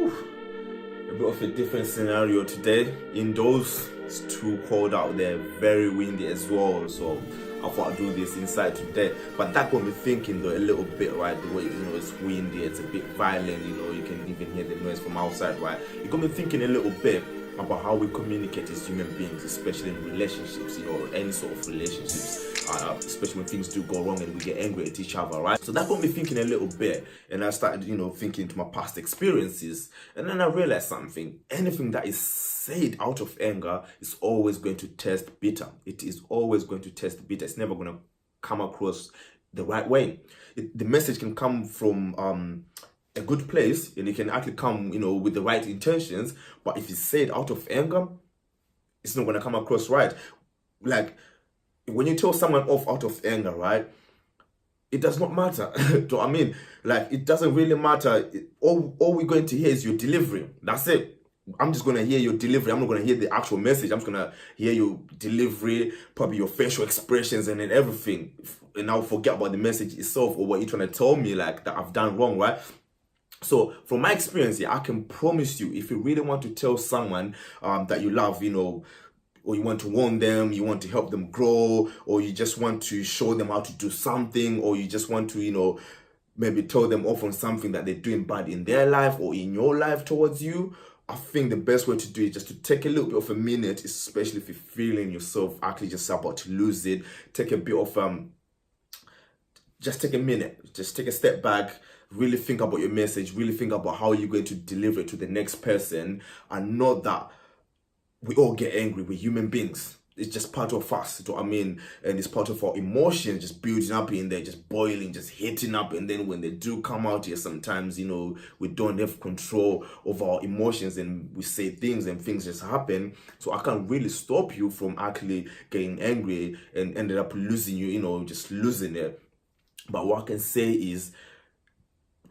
A bit of a different scenario today. Indoors, it's too cold out there, very windy as well. So I thought I'd do this inside today. But that got me thinking though a little bit, right? The way it's windy, it's a bit violent, you can even hear the noise from outside, right? It got me thinking a little bit about how we communicate as human beings, especially in relationships, or any sort of relationships, especially when things do go wrong and we get angry at each other, right? So that got me thinking a little bit, and I started, thinking into my past experiences, and then I realized something. Anything that is said out of anger is always going to taste bitter. It is always going to taste bitter. It's never going to come across the right way. The message can come from a good place, and it can actually come, with the right intentions. But if it's said out of anger, it's not going to come across right. Like when you tell someone off out of anger, right? It does not matter. Do you know what I mean? Like it doesn't really matter. All we're going to hear is your delivery. That's it. I'm just going to hear your delivery. I'm not going to hear the actual message. I'm just going to hear your delivery, probably your facial expressions and then everything. And I'll forget about the message itself or what you're trying to tell me, like that I've done wrong, right? So from my experience, I can promise you, if you really want to tell someone that you love, or you want to warn them, you want to help them grow, or you just want to show them how to do something, or you just want to, maybe tell them off on something that they're doing bad in their life or in your life towards you, I think the best way to do it is just to take a little bit of a minute, especially if you're feeling yourself actually just about to lose it. Take a bit of, just take a minute, just take a step back, really think about your message, really think about how you're going to deliver it to the next person, and know that we all get angry. We're human beings. It's just part of us, you know what I mean? And it's part of our emotions just building up in there, just boiling, just heating up. And then when they do come out here, sometimes, we don't have control of our emotions and we say things and things just happen. So I can't really stop you from actually getting angry and ended up losing you, just losing it. But what I can say is,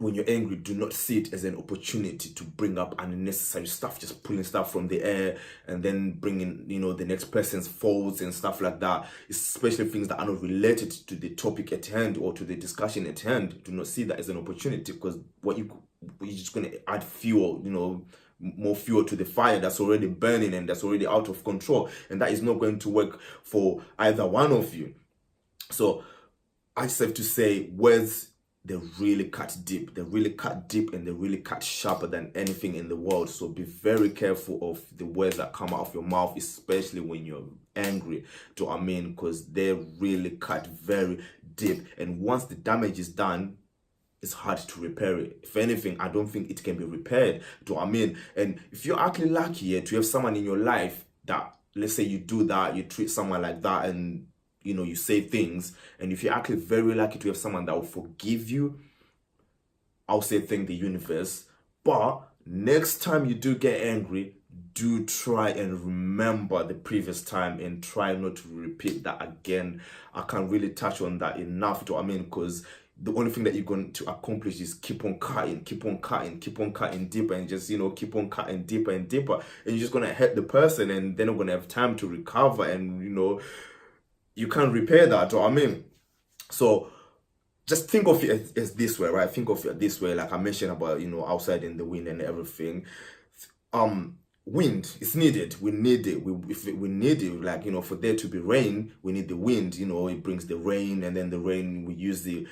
when you're angry, do not see it as an opportunity to bring up unnecessary stuff, just pulling stuff from the air and then bringing, the next person's faults and stuff like that, especially things that are not related to the topic at hand or to the discussion at hand. Do not see that as an opportunity, because you're just going to add fuel, more fuel to the fire that's already burning and that's already out of control. And that is not going to work for either one of you. So I just have to say, words, they really cut deep. They really cut deep and they really cut sharper than anything in the world. So be very careful of the words that come out of your mouth, especially when you're angry. Do you know what I mean? Because they really cut very deep. And once the damage is done, it's hard to repair it. If anything, I don't think it can be repaired. Do you know what I mean? And if you're actually lucky to have someone in your life that, let's say you do that, you treat someone like that, and you say things, and if you're actually very lucky to have someone that will forgive you, I'll say thank the universe. But next time you do get angry, do try and remember the previous time and try not to repeat that again. I can't really touch on that enough, do you know what I mean? Because the only thing that you're going to accomplish is keep on cutting deeper, and just, keep on cutting deeper and deeper. And you're just going to hurt the person, and they're not going to have time to recover, and, you can't repair that, do you know what I mean? So just think of it as this way, right? Think of it this way, like I mentioned about, outside in the wind and everything. Wind is needed. We need it. If we need it, like, for there to be rain, we need the wind. It brings the rain, and then the rain, we use the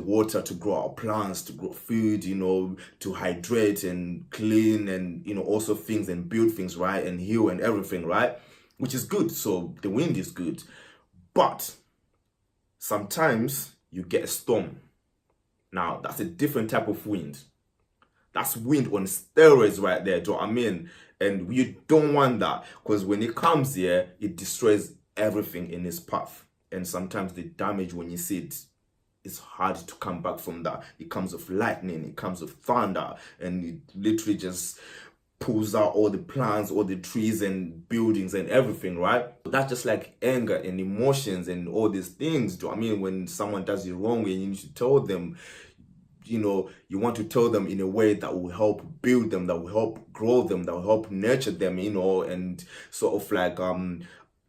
water to grow our plants, to grow food, to hydrate and clean, and also things, and build things, right, and heal and everything, right? Which is good. So the wind is good. But sometimes you get a storm. Now, that's a different type of wind. That's wind on steroids right there, do you know what I mean? And you don't want that, because when it comes here, it destroys everything in its path. And sometimes the damage, when you see it, it's hard to come back from that. It comes with lightning, it comes with thunder, and it literally just pulls out all the plants, all the trees and buildings and everything, right? That's just like anger and emotions and all these things. Do you know what I mean? When someone does you wrong, and you need to tell them, you want to tell them in a way that will help build them, that will help grow them, that will help nurture them, and sort of like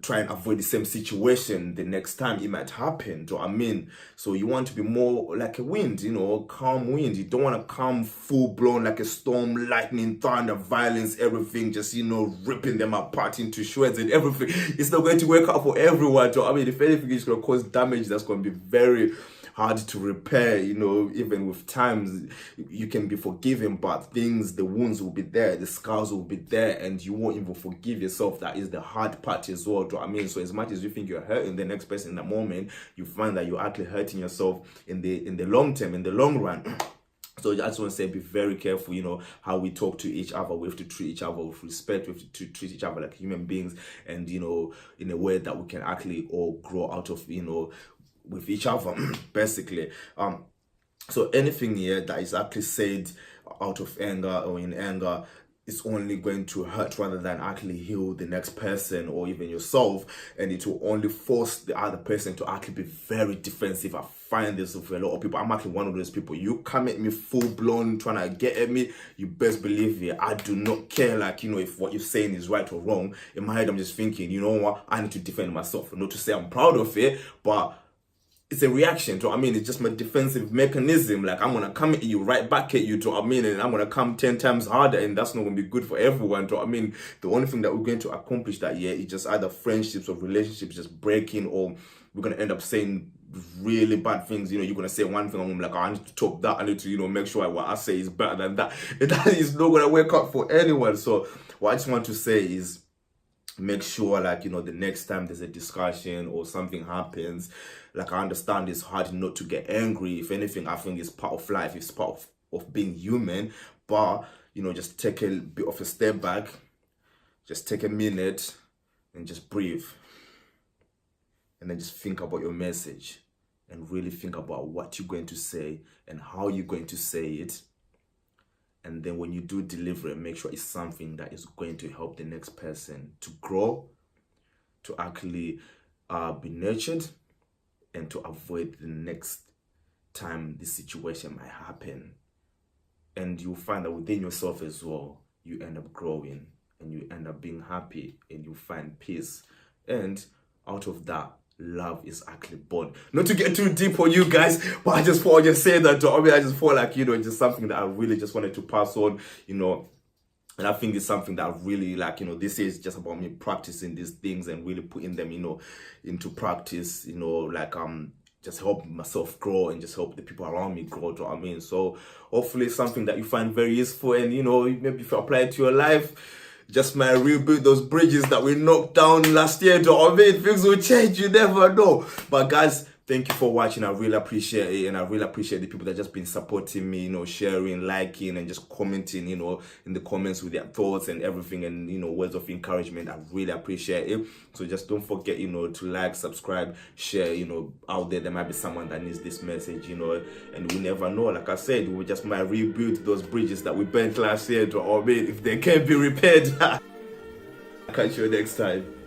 try and avoid the same situation the next time it might happen. Do you know what I mean? So you want to be more like a wind, you know, calm wind. You don't want to come full blown like a storm, lightning, thunder, violence, everything, just, you know, ripping them apart into shreds and everything. It's not going to work out for everyone. Do you know what I mean? If anything, it's going to cause damage that's going to be very hard to repair, you know. Even with times you can be forgiven, but the wounds will be there, the scars will be there, and you won't even forgive yourself. That is the hard part as well. Do you know what I mean? So as much as you think you're hurting the next person in that moment, you find that you're actually hurting yourself in the long term, in the long run. So I just want to say, be very careful, you know, how we talk to each other. We have to treat each other with respect. We have to treat each other like human beings, and, you know, in a way that we can actually all grow out of, you know, with each other, basically. So anything here that is actually said out of anger or in anger is only going to hurt rather than actually heal the next person or even yourself, and it will only force the other person to actually be very defensive. I find this with a lot of people. I'm actually one of those people. You come at me full blown trying to get at me, you best believe it, I do not care, like, you know, if what you're saying is right or wrong. In my head, I'm just thinking, you know what, I need to defend myself. Not to say I'm proud of it, but it's a reaction. Do you know what I mean? It's just my defensive mechanism. Like, I'm gonna come at you, right back at you. Do you know what I mean? And I'm gonna come 10 times harder, and that's not gonna be good for everyone. Do you know what I mean? The only thing that we're going to accomplish that year is just either friendships or relationships just breaking, or we're gonna end up saying really bad things. You know, you're gonna say one thing, I'm gonna be like, oh, I need to top that. I need to, you know, make sure what I say is better than that. And that is not gonna work out for anyone. So what I just want to say is, make sure, like, you know, the next time there's a discussion or something happens, like, I understand it's hard not to get angry. If anything, I think it's part of life, it's part of being human. But, you know, just take a bit of a step back, just take a minute and just breathe, and then just think about your message and really think about what you're going to say and how you're going to say it. And then when you do deliver it, make sure it's something that is going to help the next person to grow, to actually be nurtured, and to avoid the next time this situation might happen. And you'll find that within yourself as well, you end up growing, and you end up being happy, and you find peace. And out of that, love is actually born. Not to get too deep on you guys, but I just thought I'd just say that. I mean, I just felt like, you know, just something that I really just wanted to pass on, you know. And I think it's something that I really, like, you know, this is just about me practicing these things and really putting them, you know, into practice, you know, like, just help myself grow and just help the people around me grow. Do you know what I mean? So hopefully it's something that you find very useful, and, you know, maybe if you apply it to your life, just might rebuild those bridges that we knocked down last year. Do you know what I mean? Things will change, you never know. But guys, thank you for watching. I really appreciate it, and I really appreciate the people that just been supporting me, you know, sharing, liking, and just commenting, you know, in the comments with their thoughts and everything, and, you know, words of encouragement. I really appreciate it. So just don't forget, you know, to like, subscribe, share. You know, out there might be someone that needs this message, you know, and we never know. Like I said, we just might rebuild those bridges that we burnt last year, or maybe if they can't be repaired. Catch you next time.